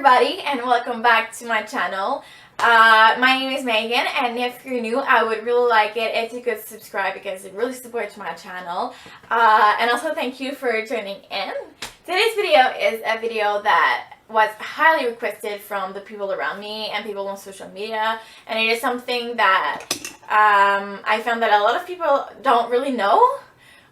everybody, and welcome back to my channel. My name is Megan, and if you're new, I would really like it if you could subscribe because it really supports my channel. And also thank you for tuning in. Today's video is a video that was highly requested from the people around me and people on social media, and it is something that I found that a lot of people don't really know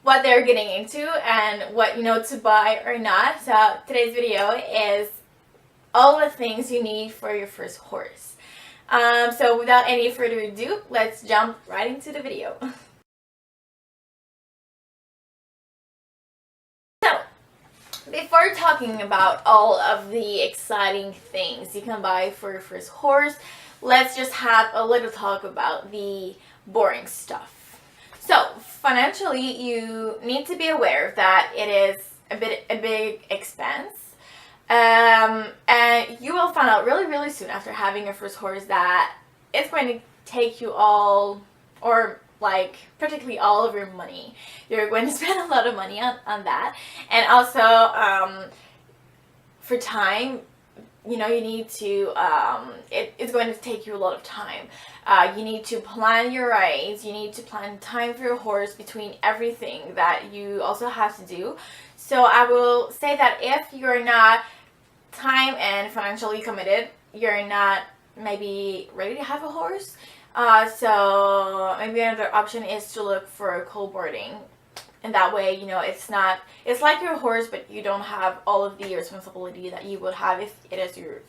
what they're getting into and what to buy or not. So today's video is all the things you need for your first horse. So without any further ado, let's jump right into the video. So before talking about all of the exciting things you can buy for your first horse, let's just have a little talk about the boring stuff. So financially, you need to be aware that it is a big expense. And you will find out really soon after having your first horse that it's going to take you all, or like practically all of your money. You're going to spend a lot of money on that. And also for time, you need to, it's going to take you a lot of time. You need to plan your rides, you need to plan time for your horse between everything that you also have to do. So I will say that if you're not time and financially committed, you're not maybe ready to have a horse, so maybe another option is to look for co-boarding. And that way, it's like your horse, but you don't have all of the responsibility that you would have if it is your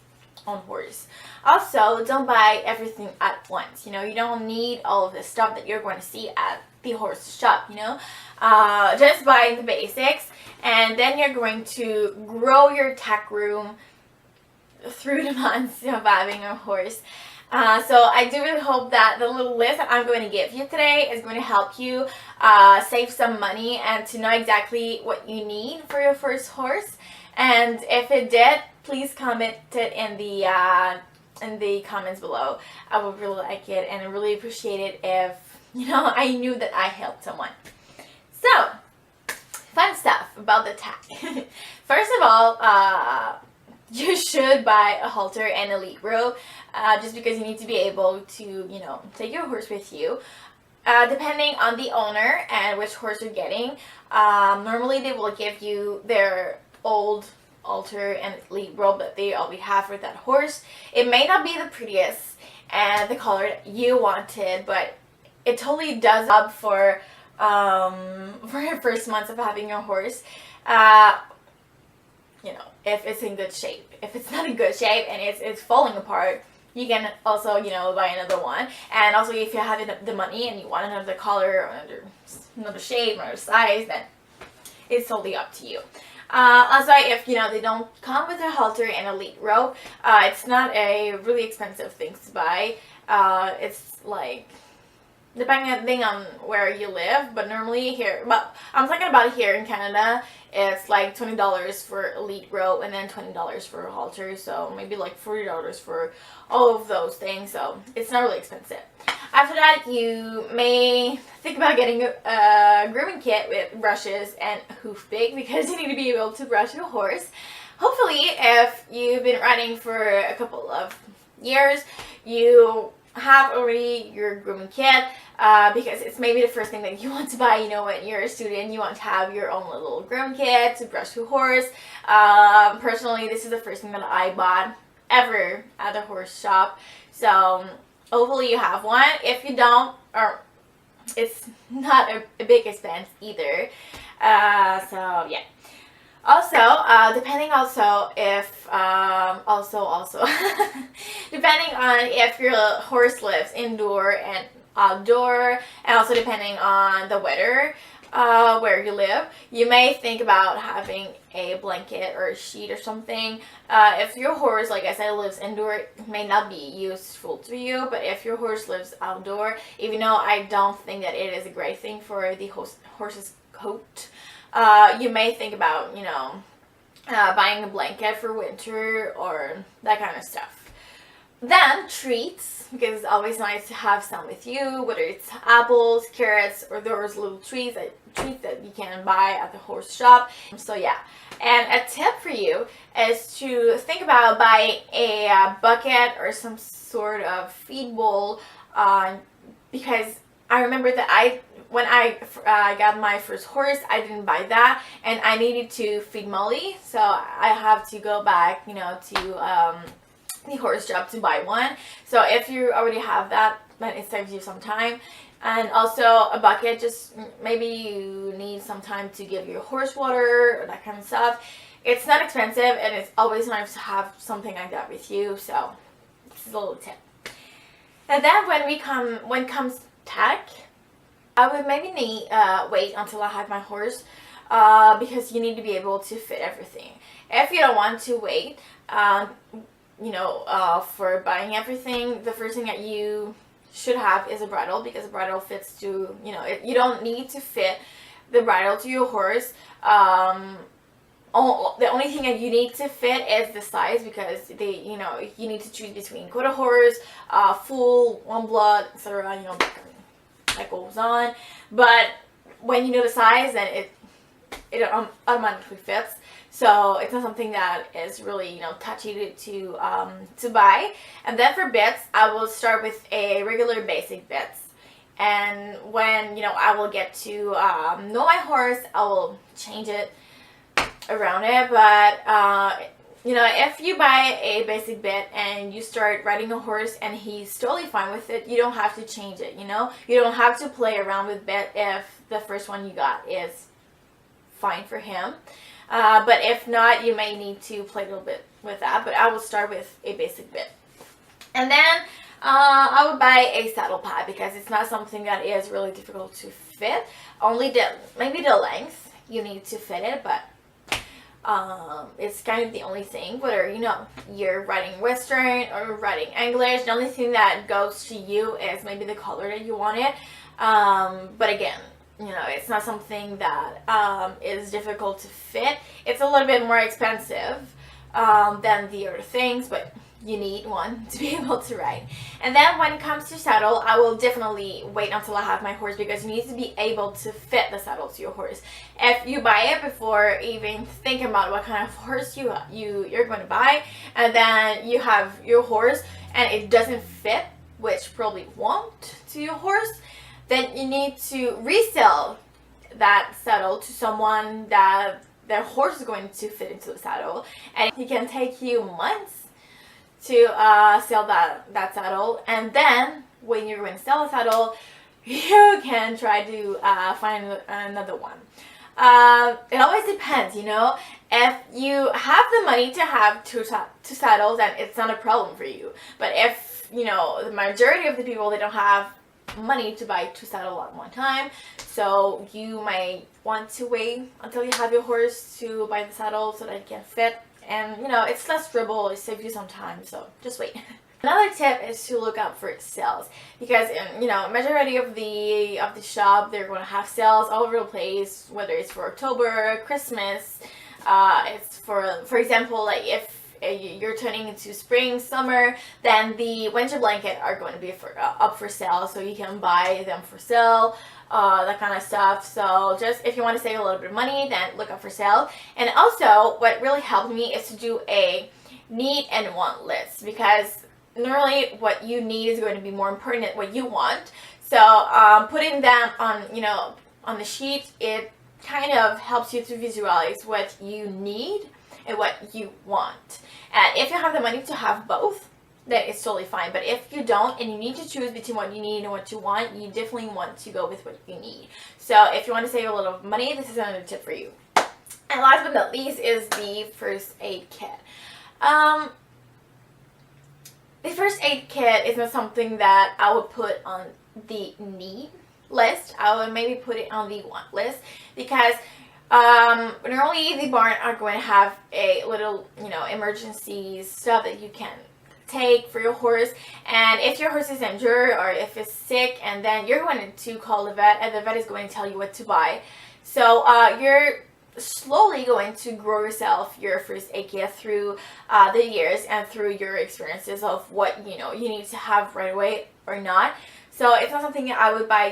own horse. Also, don't buy everything at once. You don't need all of the stuff that you're going to see at the horse shop. Just buy the basics, and then you're going to grow your tack room through the months of having a horse. So I do really hope that the little list that I'm going to give you today is going to help you save some money and to know exactly what you need for your first horse. And if it did, please comment it in the comments below. I would really like it, and I really appreciate it if I knew that I helped someone. So, fun stuff about the tack. First of all, you should buy a halter and a lead rope, just because you need to be able to, take your horse with you. Depending on the owner and which horse you're getting, normally they will give you their old halter and lead rope that they already have for that horse. It may not be the prettiest and the color that you wanted, but it totally does up for your first months of having your horse. If it's in good shape. If it's not in good shape and it's falling apart, you can also, buy another one. And also, if you have the money and you want another color or another shape or another size, then it's totally up to you. Also, if they don't come with a halter and a lead rope, it's not a really expensive thing to buy. It's like, depending on where you live, but normally here, but I'm talking about here in Canada, it's like $20 for a lead rope and then $20 for a halter, so maybe like $40 for all of those things, so it's not really expensive. After that, you may think about getting a grooming kit with brushes and hoof pick, because you need to be able to brush your horse. Hopefully, if you've been riding for a couple of years, you have already your grooming kit, because it's maybe the first thing that you want to buy. When you're a student, you want to have your own little grooming kit to brush your horse. Personally, this is the first thing that I bought ever at a horse shop, so hopefully you have one. If you don't, or it's not a big expense either, so yeah. Also, depending also if, depending on if your horse lives indoor and outdoor, and also depending on the weather, where you live, you may think about having a blanket or a sheet or something. If your horse, like I said, lives indoor, it may not be useful to you, but if your horse lives outdoor, even though I don't think that it is a great thing for the horse's coat, you may think about, buying a blanket for winter or that kind of stuff. Then treats, because it's always nice to have some with you, whether it's apples, carrots, or those little treats that you can buy at the horse shop. So yeah, and a tip for you is to think about buying a bucket or some sort of feed bowl, because I remember that when I got my first horse, I didn't buy that, and I needed to feed Molly, so I have to go back, to the horse shop to buy one. So if you already have that, then it saves you some time. And also a bucket, just maybe you need some time to give your horse water or that kind of stuff. It's not expensive, and it's always nice to have something like that with you. So this is a little tip. And then when comes tack, I would maybe need wait until I have my horse, because you need to be able to fit everything. If you don't want to wait, for buying everything, the first thing that you should have is a bridle, because a bridle fits to, you don't need to fit the bridle to your horse. The only thing that you need to fit is the size, because you need to choose between quarter horse, full, one blood, etc. That goes on. But when you know the size, then it automatically fits. So it's not something that is really touchy to buy. And then for bits, I will start with a regular basic bits. And when I will get to know my horse, I will change it around it. But if you buy a basic bit and you start riding a horse and he's totally fine with it, you don't have to change it. You don't have to play around with bit if the first one you got is fine for him. But if not, you may need to play a little bit with that. But I will start with a basic bit. And then I would buy a saddle pad, because it's not something that is really difficult to fit. Only maybe the length you need to fit it, but it's kind of the only thing. Whether you're riding Western or riding English, the only thing that goes to you is maybe the color that you want it. But again, it's not something that is difficult to fit. It's a little bit more expensive than the other things, but you need one to be able to ride. And then when it comes to saddle, I will definitely wait until I have my horse, because you need to be able to fit the saddle to your horse. If you buy it before even thinking about what kind of horse you're going to buy, and then you have your horse and it doesn't fit, which probably won't, to your horse, then you need to resell that saddle to someone that their horse is going to fit into the saddle. And it can take you months to sell that saddle. And then when you're going to sell the saddle, you can try to find another one. It always depends, If you have the money to have two saddles, then it's not a problem for you. But if, the majority of the people, they don't have money to buy two saddles at one time, so you might want to wait until you have your horse to buy the saddle so that it can fit. And it's less dribble, it saves you some time, so just wait. Another tip is to look out for sales, because majority of the shop, they're going to have sales all over the place, whether it's for October, Christmas. It's for example, like if you're turning into spring, summer, then the winter blanket are going to be up for sale, so you can buy them for sale, that kind of stuff. So just if you want to save a little bit of money, then look up for sale. And also, what really helped me is to do a need and want list, because normally what you need is going to be more important than what you want. So putting them on the sheet, it kind of helps you to visualize what you need and what you want. And if you have the money to have both, then it's totally fine. But if you don't, and you need to choose between what you need and what you want, you definitely want to go with what you need. So if you want to save a little money, this is another tip for you. And last but not least is the first aid kit. The first aid kit is not something that I would put on the need list. I would maybe put it on the want list, because normally the barn are going to have a little, emergency stuff that you can take for your horse. And if your horse is injured or if it's sick, and then you're going to call the vet, and the vet is going to tell you what to buy. So your slowly going to grow yourself your first aid kit through the years and through your experiences of what you need to have right away or not. So it's not something that I would buy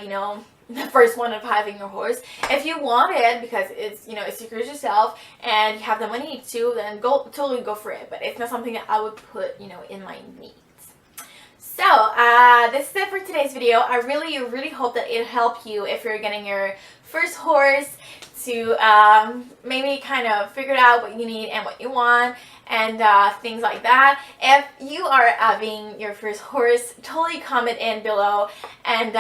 the first one of having your horse. If you want it because it's it secures yourself and you have the money to, then totally go for it. But it's not something that I would put in my needs. So this is it for today's video. I really hope that it helped you if you're getting your first horse to maybe kind of figure out what you need and what you want and things like that. If you are having your first horse, totally comment in below, and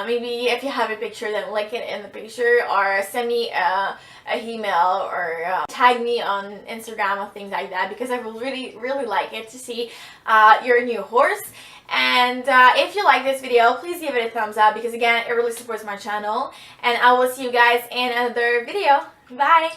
maybe if you have a picture, then link it in the picture or send me a email or tag me on Instagram or things like that, because I will really like it to see your new horse. And if you like this video, please give it a thumbs up, because again, it really supports my channel. And I will see you guys in another video. Bye!